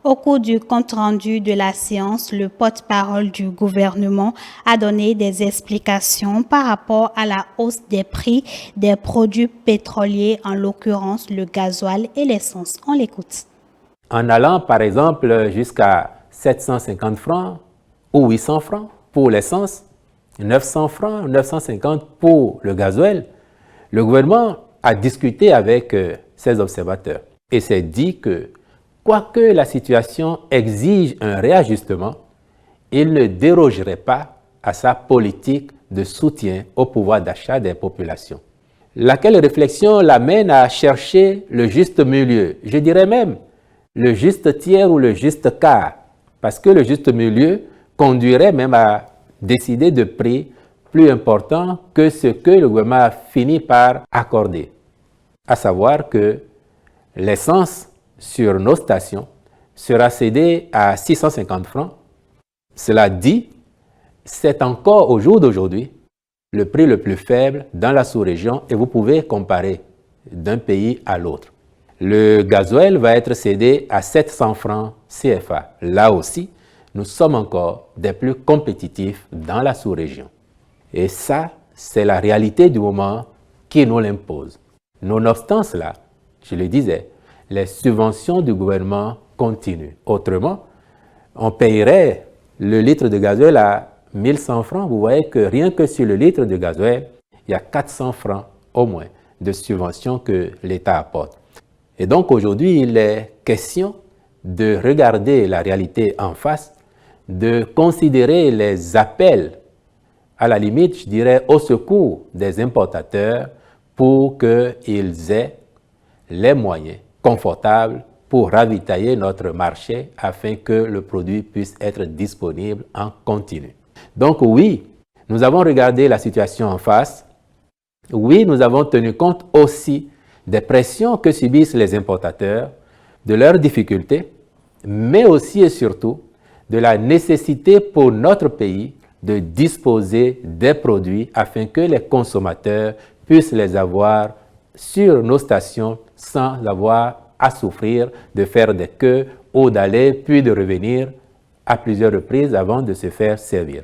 Au cours du compte-rendu de la séance, le porte-parole du gouvernement a donné des explications par rapport à la hausse des prix des produits pétroliers, en l'occurrence le gasoil et l'essence. On l'écoute. En allant par exemple jusqu'à 750 francs ou 800 francs pour l'essence, 900 francs, 950 pour le gasoil, le gouvernement a discuté avec ses observateurs et s'est dit que, quoique la situation exige un réajustement, il ne dérogerait pas à sa politique de soutien au pouvoir d'achat des populations. Laquelle réflexion l'amène à chercher le juste milieu, je dirais même le juste tiers ou le juste quart, parce que le juste milieu conduirait même à décider de prix plus importants que ce que le gouvernement a fini par accorder. À savoir que l'essence sur nos stations sera cédée à 650 francs. Cela dit, c'est encore au jour d'aujourd'hui le prix le plus faible dans la sous-région et vous pouvez comparer d'un pays à l'autre. Le gasoil va être cédé à 700 francs CFA. Là aussi, nous sommes encore des plus compétitifs dans la sous-région. Et ça, c'est la réalité du moment qui nous l'impose. Nonobstant cela, je le disais, les subventions du gouvernement continuent. Autrement, on payerait le litre de gasoil à 1100 francs. Vous voyez que rien que sur le litre de gasoil, il y a 400 francs au moins de subventions que l'État apporte. Et donc aujourd'hui, il est question de regarder la réalité en face, de considérer les appels, à la limite, je dirais, au secours des importateurs pour qu'ils aient les moyens confortables pour ravitailler notre marché afin que le produit puisse être disponible en continu. Donc oui, nous avons regardé la situation en face. Oui, nous avons tenu compte aussi des pressions que subissent les importateurs, de leurs difficultés, mais aussi et surtout de la nécessité pour notre pays de disposer des produits afin que les consommateurs puissent les avoir sur nos stations sans avoir à souffrir de faire des queues ou d'aller puis de revenir à plusieurs reprises avant de se faire servir.